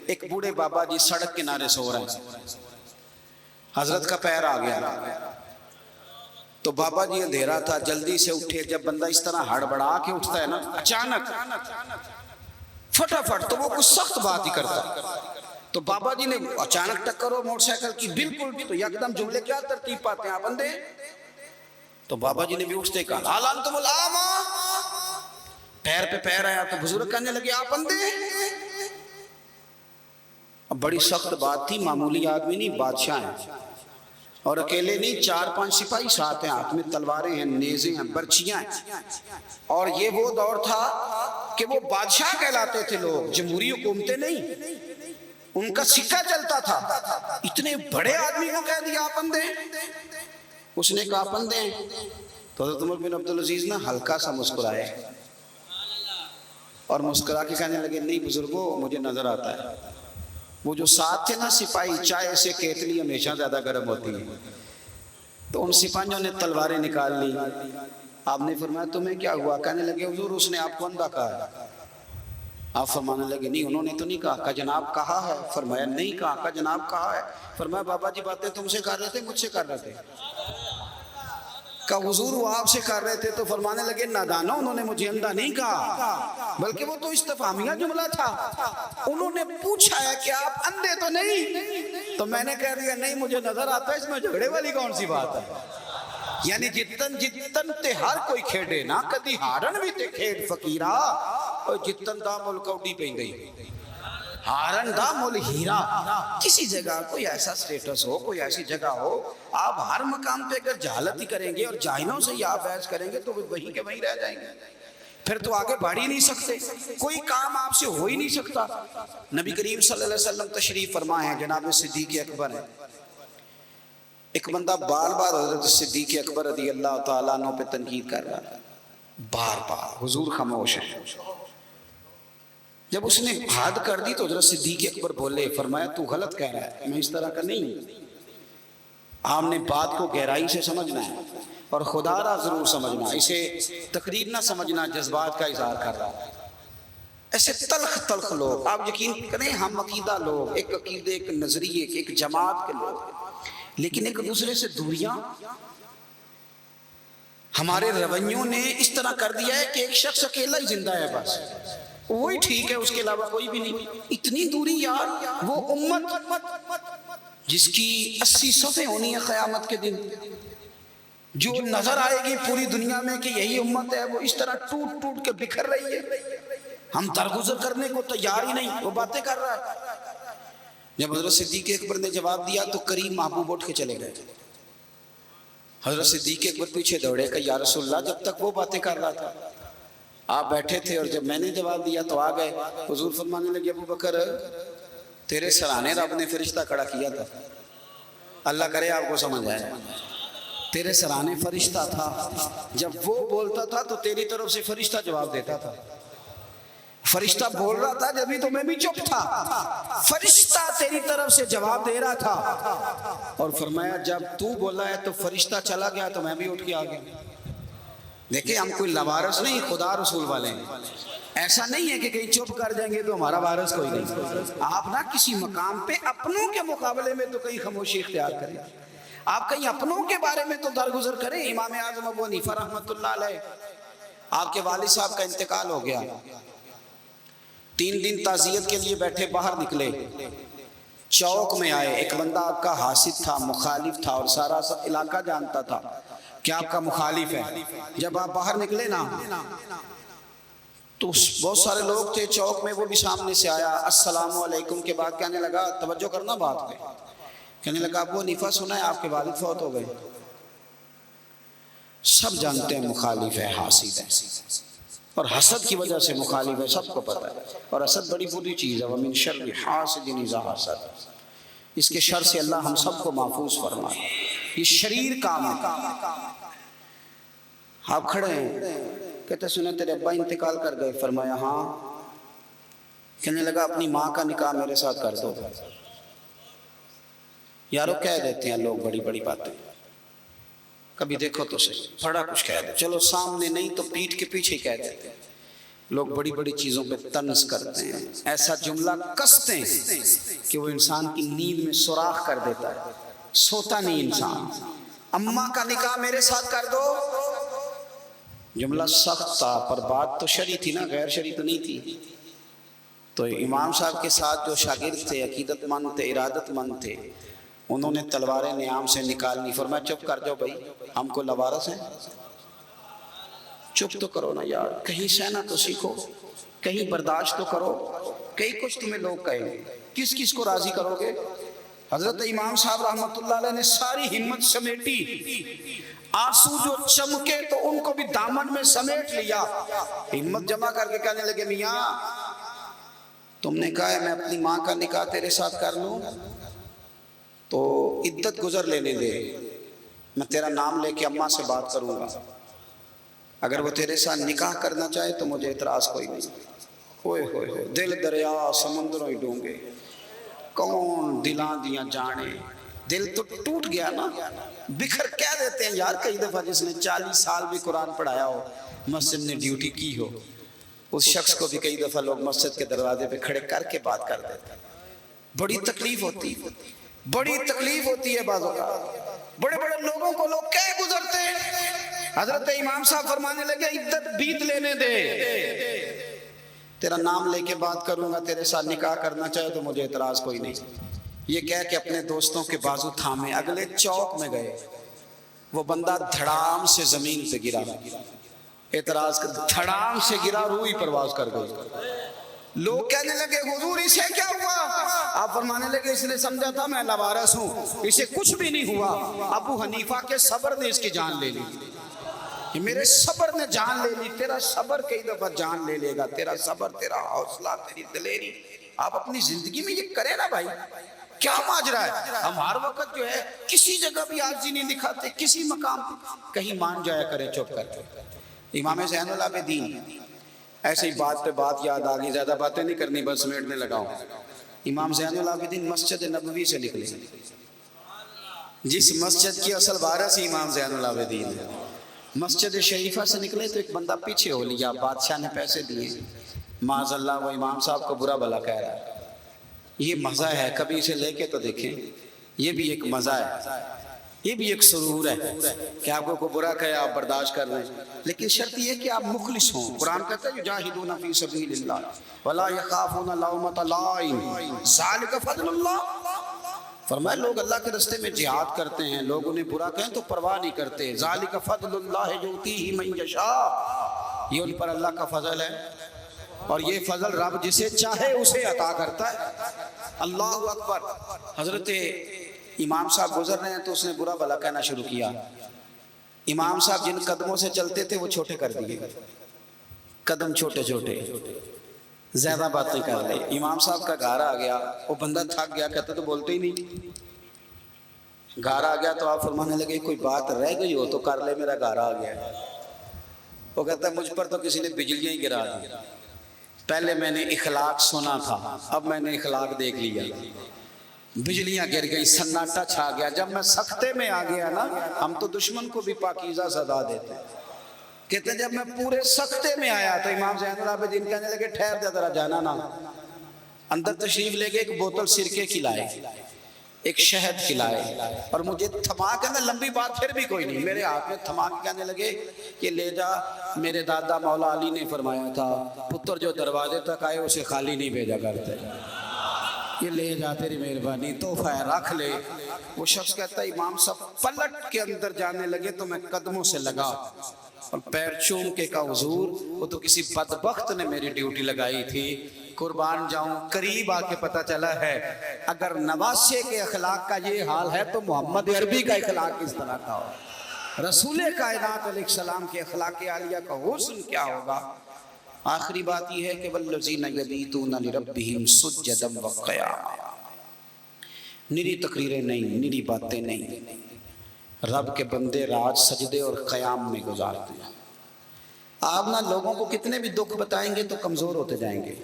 ایک بوڑھے بابا جی سڑک کنارے سو رہے ہیں. حضرت کا پیر آ گیا تو بابا جی اندھیرا تھا, جلدی سے اٹھے. جب بندہ اس طرح ہڑبڑا کے اٹھتا ہے نا اچانک فٹافٹ, تو وہ کچھ سخت بات ہی کرتا ہے. تو بابا جی نے اچانک ٹکر ہو موٹر سائیکل کی بالکل, تو یکدم جملے کیا ترتیب پاتے ہیں آپ اندھے. تو بابا جی نے بھی اٹھتے کہا حال انتم العاما, پیر پہ پیر آیا. تو بزرگ کہنے لگے آپ اندھے. اب بڑی سخت بات تھی, معمولی آدمی نہیں, بادشاہ ہیں, اور اکیلے نہیں, 4-5 سپاہی ساتھ ہیں, ہاتھ میں تلواریں ہیں, نیزیں ہیں, برچیاں ہیں. اور یہ وہ دور تھا کہ وہ بادشاہ کہلاتے تھے لوگ, جمہوری حکومتیں نہیں, ان کا سکہ چلتا تھا. اتنے بڑے آدمی کو کہہ دیا آپ اندھے. اس نے کہا آپ اندھے ہیں. تو حضرت عمر بن عبدالعزیز نے ہلکا سا مسکرائے, اور مسکرا کے کہنے لگے نہیں بزرگوں مجھے نظر آتا ہے. وہ جو ساتھ تھے نا سپاہی, چائے سے کیتلی ہمیشہ زیادہ گرم ہوتی ہے, تو ان سپاہیوں نے تلواریں نکال لی. آپ نے فرمایا تمہیں کیا ہوا؟ کہنے لگے حضور اس نے آپ کو اندھا کہا ہے. آپ فرمانے لگے نہیں انہوں نے تو نہیں کہا. کہا جناب کہا ہے. فرمایا نہیں کہا. کہا جناب کہا ہے. فرمایا بابا جی باتیں تم سے کر رہے تھے مجھ سے کر رہے تھے؟ کہا حضور وہ آپ سے کر رہے تھے. تو فرمانے لگے نادانو, انہوں نے مجھے اندھا نہیں کہا, بلکہ وہ تو استفہامیہ جملہ تھا. انہوں نے پوچھا ہے کہ آپ اندھے تو نہیں, تو میں نے کہہ دیا نہیں مجھے نظر آتا ہے. اس میں جھگڑے والی کون سی بات ہے؟ یعنی جتن جتن تے ہر کوئی کھیڑے نا, کدی ہارن بھی تے کھیڑ فقیرا, اور جتن دا ملک اڈی پہ گئی. ہارنڈا مول ہیرا. کسی جگہ کوئی ایسا سٹیٹس ہو, کوئی ایسی جگہ ہو, آپ ہر مقام پہ اگر جہالت ہی کریں گے اور جاہلوں سے ہی آپ بحث کریں گے تو وہیں کے وہیں رہ جائیں گے, پھر تو آگے بڑھ ہی نہیں سکتے, کوئی کام آپ سے ہو ہی نہیں سکتا. نبی کریم صلی اللہ علیہ وسلم تشریف فرما ہے, جناب صدیق اکبر ہے. ایک بندہ بار بار حضرت صدیق اکبر رضی اللہ تعالیٰ عنہ پہ تنقید کر رہا ہے, بار بار. حضور خاموش ہے. جب اس نے حد کر دی تو حضرت صدیق اکبر بولے, فرمایا تو غلط کہہ رہا ہے, میں اس طرح کا نہیں ہوں. آپ نے بات کو گہرائی سے سمجھنا ہے اور خدا را ضرور سمجھنا, اسے تقریر نہ سمجھنا جذبات کا اظہار کر رہا ہے. ایسے تلخ تلخ لوگ, آپ یقین کریں ہم عقیدہ لوگ, ایک عقیدے, ایک نظریے, ایک جماعت کے لوگ, لیکن ایک دوسرے سے دوریاں. ہمارے رویوں نے اس طرح کر دیا ہے کہ ایک شخص اکیلا ہی زندہ ہے, بس وہی ٹھیک ہے, اس کے علاوہ کوئی بھی نہیں. اتنی دوری یار, وہ امت جس کی 80 صفیں ہونی ہے قیامت کے دن, جو نظر آئے گی پوری دنیا میں کہ یہی امت ہے, وہ اس طرح ٹوٹ ٹوٹ کے بکھر رہی ہے. ہم درگزر کرنے کو تیار ہی نہیں, وہ باتیں کر رہا ہے. جب حضرت صدیق اکبر نے جواب دیا تو کریم محبوب اٹھ کے چلے گئے. حضرت صدیق اکبر پیچھے دوڑے کہ یا رسول اللہ, جب تک وہ باتیں کر رہا تھا آپ بیٹھے تھے, اور جب میں نے جواب دیا تو آ گئے. حضور فرمانے لگے, ابو بکر تیرے سرانے رب نے فرشتہ کھڑا کیا تھا. اللہ کرے آپ کو سمجھ آئے, تیرے سرانے فرشتہ تھا, جب وہ بولتا تھا تو تیری طرف سے فرشتہ جواب دیتا تھا. فرشتہ بول رہا تھا جبھی تو میں بھی چپ تھا, فرشتہ تیری طرف سے جواب دے رہا تھا. اور فرمایا جب تو بولا ہے تو فرشتہ چلا گیا تو میں بھی اٹھ کے آ گیا. دیکھیں ہم کوئی لوارث نہیں, خدا رسول والے ہیں. ایسا نہیں ہے کہ کہیں چپ کر جائیں گے تو ہمارا وارث کوئی نہیں. آپ نہ کسی مقام پہ اپنوں کے مقابلے میں تو کہیں خاموشی اختیار کریں, آپ کہیں اپنوں کے بارے میں تو درگزر کریں. امام اعظم ابو حنیفہ رحمۃ اللہ علیہ, آپ کے والد صاحب کا انتقال ہو گیا. 3 دن تعزیت کے لیے بیٹھے, باہر نکلے, چوک میں آئے. ایک بندہ آپ کا حاسد تھا, مخالف تھا, اور سارا علاقہ جانتا تھا کہ آپ کا مخالف ہے. جب آپ باہر نکلے نا تو بہت سارے لوگ تھے چوک میں, وہ بھی سامنے سے آیا, السلام علیکم کے بعد کہنے لگا, توجہ کرنا بات پہ, کہنے لگا ابو حنیفہ سنا ہے آپ کے والد فوت ہو گئے. سب جانتے ہیں مخالف ہے, حاسد ہے, اور حسد کی وجہ سے مخالف ہے, سب کو پتہ ہے. اور حسد بڑی بری چیز ہے, وَمِن شَرِّ حَاسِدٍ إِذَا حَسَدَ, اس کے شر سے اللہ ہم سب کو محفوظ فرمائے. یہ شریر کام ہے. آپ کھڑے ہیں, کہتے سنے تیرے ابا انتقال کر گئے. فرمایا ہاں. کہنے لگا اپنی ماں کا نکاح میرے ساتھ کر دو. یارو کہہ دیتے ہیں لوگ بڑی بڑی باتیں, کبھی دیکھو تو صحیح, بڑا کچھ کہہ دے, چلو سامنے نہیں تو پیٹھ کے پیچھے ہی کہہ دیتے ہیں. لوگ بڑی بڑی چیزوں پہ طنز کرتے ہیں, ایسا جملہ کستے ہیں کہ وہ انسان کی نیند میں سوراخ کر دیتا ہے, سوتا نہیں انسان. اماں کا نکاح میرے ساتھ کر دو, جملہ سخت تھا پر بات تو شرعی تھی نا, غیر شرعی تو نہیں تھی. تو امام صاحب کے ساتھ جو شاگرد تھے, عقیدت مند تھے, ارادت مند تھے, انہوں نے تلواریں نیام سے نکالنی. فرمایا چپ کر جاؤ بھائی, ہم کو لوارث ہیں, چپ تو کرو نا یار, کہیں سہنا تو سیکھو, کہیں برداشت تو کرو, کہیں کچھ تمہیں لوگ کہیں گے, کس کس کو راضی کرو گے. حضرت امام صاحب رحمۃ اللہ علیہ نے ساری ہمت سمیٹی, آنسو جو چمکے تو ان کو بھی دامن میں سمیٹ لیا, ہمت جمع کر کے کہنے لگے میاں تم نے کہا ہے میں اپنی ماں کا نکاح تیرے ساتھ کر لوں تو عدت گزر لینے دے, میں تیرا نام لے کے اماں سے بات کروں گا, اگر وہ تیرے ساتھ نکاح کرنا چاہے تو مجھے اعتراض کوئی نہیں. ہوئے ہوئے ہوئے, دل دریا سمندروں ہی ڈونگے, کون دلاں دیاں جانے. دل تو ٹوٹ گیا نا, بکھر کہہ دیتے ہیں یار. کئی دفعہ جس نے 40 سال بھی قرآن پڑھایا ہو, مسجد نے ڈیوٹی کی ہو, اس شخص کو بھی کئی دفعہ لوگ مسجد کے دروازے پہ کھڑے کر کے بات کر دیتے ہیں. بڑی تکلیف ہوتی, بڑی تکلیف ہوتی ہے بعض اوقات. بڑے بڑے لوگوں کو لوگ کہہ گزرتے ہیں. حضرت امام صاحب فرمانے لگے عدت بیت لینے دے, تیرا نام لے کے بات کروں گا, تیرے ساتھ نکاح کرنا چاہے تو مجھے اعتراض کوئی نہیں. یہ کہہ کے اپنے دوستوں کے بازو تھامے اگلے چوک میں گئے. وہ بندہ دھڑام سے زمین پہ گرا, اعتراض کر دھڑام سے گرا, روح ہی پرواز کر گئی. لوگ کہنے لگے حضور اسے کیا ہوا؟ آپ فرمانے لگے اس نے سمجھا تھا میں لوارث ہوں، اسے کچھ بھی نہیں ہوا۔ ابو حنیفہ کے صبر نے اس کی جان لے لی، کہ میرے صبر نے جان لے لی۔ تیرا صبر کئی دفعہ جان لے لے گا، تیرا صبر، تیرا حوصلہ، تیری دلیری۔ آپ اپنی زندگی میں یہ کریں نا بھائی، کیا ماجرا ہے؟ ہم ہر وقت جو ہے کسی جگہ بھی عاجزی نہیں دکھاتے، کسی مقام پہ کہیں مان جایا کریں چپ کر کے۔ امام زین العابدین، ایسے ہی بات پہ بات یاد آ گئی، زیادہ باتیں نہیں کرنی، بس سمیٹنے لگا ہوں۔ امام زین العابدین مسجد نبوی سے نکلے، جس مسجد کی اصل وارث امام زین العابدین ہے۔ مسجد شریفہ سے نکلے تو ایک بندہ پیچھے ہو لیا، بادشاہ نے پیسے دیے، معاذ اللہ وہ امام صاحب کو برا بھلا کہہ رہا ہے۔ یہ مزہ ہے، کبھی اسے لے کے تو دیکھیں، یہ بھی ایک مزہ ہے، یہ بھی ایک سرور ہے کہ آپ کو برا کہے آپ برداشت کر رہے ہیں، لیکن شرط یہ ہے کہ آپ مخلص ہوں۔ قرآن کہتا ہے یجاہدون فی سبیل اللہ ولا یخافون لومۃ لائم ذالک فضل اللہ۔ فرمایا لوگ اللہ کے راستے میں جہاد کرتے ہیں، لوگ انہیں برا کہیں تو پرواہ نہیں کرتے۔ ذالک فضل اللہ یؤتیہ من یشاء، یہ ان پر اللہ کا فضل ہے، اور یہ فضل رب جسے چاہے اسے عطا کرتا ہے۔ اللہ اکبر۔ حضرت امام صاحب گزر رہے ہیں تو اس نے برا بھلا کہنا شروع کیا۔ امام صاحب جن قدموں سے چلتے تھے وہ چھوٹے کر دیے، قدم چھوٹے چھوٹے، زیادہ باتیں کر رہے۔ امام صاحب کا گھر آ گیا، وہ بندہ تھک گیا، کہتا تو بولتے ہی نہیں۔ گھر آ گیا تو آپ فرمانے لگے کوئی بات رہ گئی ہو تو کر لے، میرا گھر آ گیا۔ وہ کہتا ہے مجھ پر تو کسی نے بجلیاں ہی گرا دی، پہلے میں نے اخلاق سنا تھا، اب میں نے اخلاق دیکھ لیا۔ بجلیاں گر گئی، سناٹا چھا گیا۔ جب میں سختے میں آ گیا نا، ہم تو دشمن کو بھی پاکیزہ سزا دیتے ہیں۔ کہتے ہیں جب میں پورے سختے میں آیا تو امام زین العابدین کہنے لگے ٹھہر جا ذرا، جانا نا۔ اندر تشریف لے کے ایک بوتل سرکے کھلائے، ایک شہد کھلائے، اور مجھے تھما کے اندر لمبی بات پھر بھی کوئی نہیں، میرے ہاتھ میں تھما کے کہنے لگے کہ لے جا، میرے دادا مولا علی نے فرمایا تھا پتر جو دروازے تک آئے اسے خالی نہیں بھیجا کرتے، یہ لے جا تیری مہربانی، تحفہ ہے رکھ لے۔ وہ شخص کہتا ہے امام صاحب پلٹ کے اندر جانے لگے تو میں قدموں سے لگا اور پیر چوم کے کہا حضور وہ تو کسی بدبخت نے میری ڈیوٹی لگائی تھی، قربان جاؤں۔ قریب آ کے پتہ چلا ہے اگر نواسے کے اخلاق کا یہ حال ہے تو محمد عربی کا اخلاق کس طرح کا ہو، رسول کائنات علیہ السلام کے اخلاق عالیہ کا حسن کیا ہوگا۔ آخری بات یہ ہے کہ والذین یبیتون لربہم سجدا وقیاما، نری تقریریں نہیں، نری باتیں نہیں، رب کے بندے رات سجدے اور قیام میں گزارتے ہیں۔ آپ نہ لوگوں کو کتنے بھی دکھ بتائیں گے تو کمزور ہوتے جائیں گے،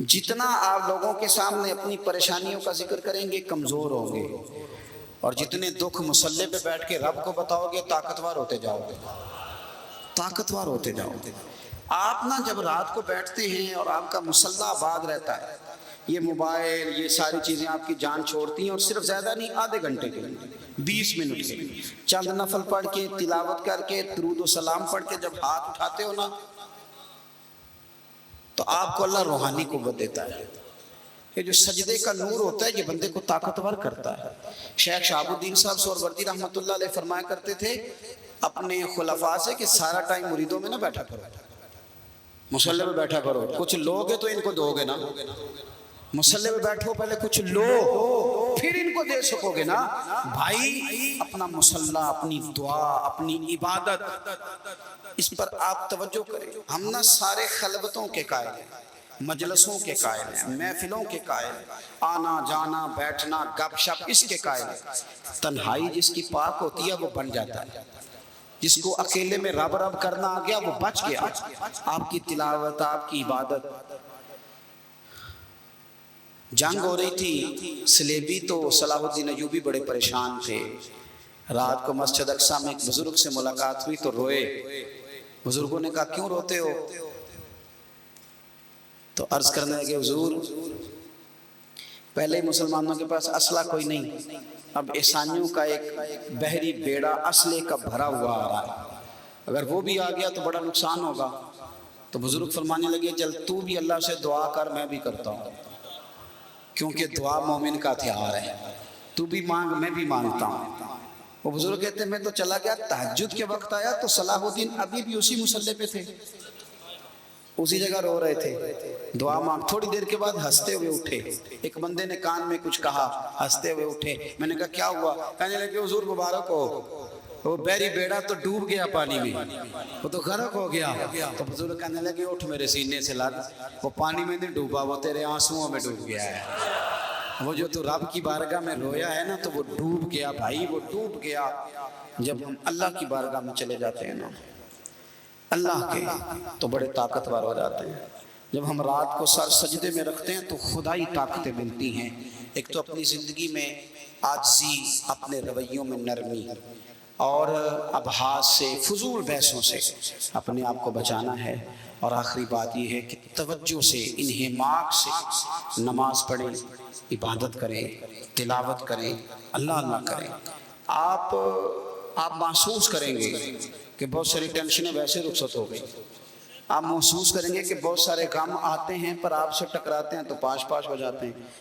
جتنا آپ لوگوں کے سامنے اپنی پریشانیوں کا ذکر کریں گے کمزور ہوں گے، اور جتنے دکھ مصلی پہ بیٹھ کے رب کو بتاؤ گے طاقتور ہوتے جاؤ گے، طاقتور ہوتے جاؤ گے۔ آپ نہ جب رات کو بیٹھتے ہیں اور آپ کا مصلی آباد رہتا ہے، یہ موبائل یہ ساری چیزیں آپ کی جان چھوڑتی ہیں، اور صرف زیادہ نہیں، آدھے گھنٹے کے 20 منٹ کے چند نفل پڑھ کے تلاوت کر کے درود و سلام پڑھ کے جب ہاتھ اٹھاتے ہو نا تو آپ کو اللہ روحانی قوت دیتا ہے۔ یہ جو سجدے کا نور ہوتا ہے یہ بندے کو طاقتور کرتا ہے۔ شیخ شہاب الدین صاحب سہروردی رحمۃ اللہ علیہ فرمایا کرتے تھے اپنے خلفاء سے کہ سارا ٹائم مریدوں میں نہ بیٹھا کرو، مصلی پہ بیٹھا کرو، کچھ لوگے تو ان کو دو گے نا، مصلی پہ بیٹھو پہلے کچھ لو پھر ان کو دے سکو گے نا۔ بھائی اپنا مصلی، اپنی دعا، اپنی عبادت، اس پر آپ توجہ کریں۔ ہم نہ سارے خلوتوں کے قائل ہیں، مجلسوں کے قائل ہیں، محفلوں کے قائل ہیں، آنا جانا بیٹھنا گپ شپ اس کے قائل ہیں۔ تنہائی جس کی پاک ہوتی ہے وہ بن جاتا ہے، جس کو اکیلے میں رب رب کرنا آ گیا وہ بچ گیا۔ آپ کی تلاوت، آپ کی عبادت۔ جنگ ہو رہی تھی سلیبی، تو صلاح الدین ایوبی بڑے پریشان تھے۔ رات کو مسجد اقصیٰ میں ایک بزرگ سے ملاقات ہوئی تو روئے۔ بزرگوں نے کہا کیوں روتے ہو؟ تو عرض کرنے لگے حضور پہلے مسلمانوں کے پاس اسلحہ کوئی نہیں، اب عیسائیوں کا ایک بحری بیڑا اسلحے کا بھرا ہوا آ رہا ہے، اگر وہ بھی آ گیا تو بڑا نقصان ہوگا۔ تو بزرگ فرمانے لگے چل تو بھی اللہ سے دعا کر، میں بھی کرتا ہوں، کیونکہ دعا مومن کا ہتھیار ہے، تو بھی مانگ میں بھی مانگتا ہوں۔ وہ بزرگ کہتے ہیں میں تو چلا گیا، تہجد کے وقت آیا تو صلاح الدین ابھی بھی اسی مصلی پہ تھے، اسی جگہ رو رہے تھے, دعا مانگ, تھوڑی دیر کے بعد ہنستے ہوئے اٹھے. ایک بندے نے کان میں کچھ کہا, ہنستے ہوئے اٹھے. میں نے کہا کیا ہوا؟ کہنے لگے حضور مبارک ہو, وہ بحری بیڑا تو ڈوب گیا پانی میں, وہ تو غرق ہو گیا. تو حضور کہنے لگے اٹھ میرے سینے سے لگ, وہ پانی میں نہیں ڈوبا, وہ تیرے آنسوؤں میں ڈوب گیا ہے. وہ جو تو رب کی بارگاہ میں رویا ہے نا, تو وہ ڈوب گیا بھائی, وہ ڈوب گیا. جب ہم اللہ کی بارگاہ میں چلے جاتے ہیں نا اللہ کے, تو بڑے طاقتور ہو جاتے ہیں. جب ہم رات کو سر سجدے میں رکھتے ہیں تو خدائی طاقتیں ملتی ہیں. ایک تو اپنی زندگی میں عاجزی, اپنے رویوں میں نرمی, اور ابحاث سے, فضول بحثوں سے اپنے آپ کو بچانا ہے. اور آخری بات یہ ہے کہ توجہ سے, انہماک سے نماز پڑھیں, عبادت کریں, تلاوت کریں, اللہ اللہ کریں. آپ محسوس کریں گے کہ بہت ساری ٹینشنیں ویسے رخصت ہو گئی. آپ محسوس کریں گے کہ بہت سارے کام آتے ہیں پر آپ سے ٹکراتے ہیں تو پاش پاش ہو جاتے ہیں.